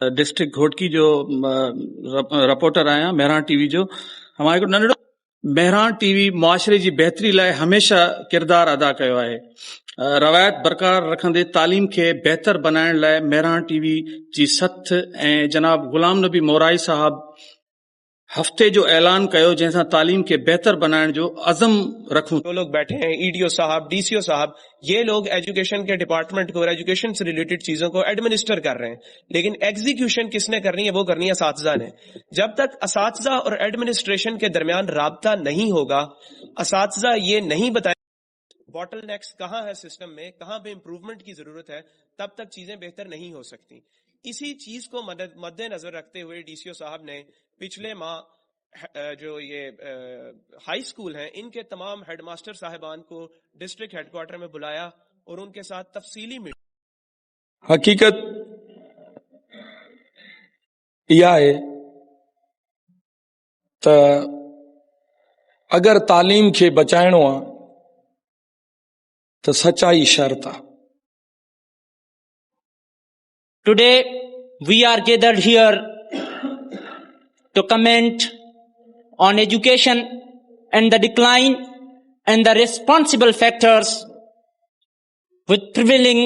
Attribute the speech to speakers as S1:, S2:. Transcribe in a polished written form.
S1: District Ghotki जो reporter आहियां Mehran TV जो। मां हिकिड़ो नंढड़ो मेहरान टीवी मुआशरे जी बहितरी लाइ हमेशा किरदारु अदा कयो आहे। रवायत बरक़रार रखंदे तालीम खे बहितर बनाइण लाइ मेहरान टीवी जी सथ ऐं जनाब गुलाम नबी मोराई साहब हफ़्ते जो ऐलान कयो जंहिंसां तालीम खे बहितर बनाइण जो अज़म रखूं।
S2: जो लोग बैठे हैं, ईडीओ साहब, डीसीओ साहब, ये लोग एजुकेशन के डिपार्टमेंट को और एजुकेशन से रिलेटेड चीजों को एडमिनिस्टर कर रहे हैं, लेकिन एग्जीक्यूशन किसने करनी है? वो करनी है असातिज़ा ने। जब तक असातिज़ा और एडमिनिस्ट्रेशन के दरमियान राब्ता नहीं होगा, असातिज़ा ये नहीं बताए बॉटल नेक्स कहाँ है सिस्टम में, कहाँ पे इम्प्रूवमेंट की जरूरत है, तब तक चीजें बेहतर नहीं हो सकती। इसी चीज को मद्देनजर रखते हुए डीसीओ साहब ने पिछले माह जो ये हाई स्कूल हैं, इनके तमाम हेडमास्टर साहिबान को डिस्ट्रिक्ट हेडक्वार्टर में बुलाया और उनके साथ तफसीली मीटिंग।
S3: हकीकत इहा आहे त अगर तालीम खे बचाइणो आहे त सच्चाई शर्त आहे।
S4: Today we are gathered here to comment on education and the decline and the responsible factors with prevailing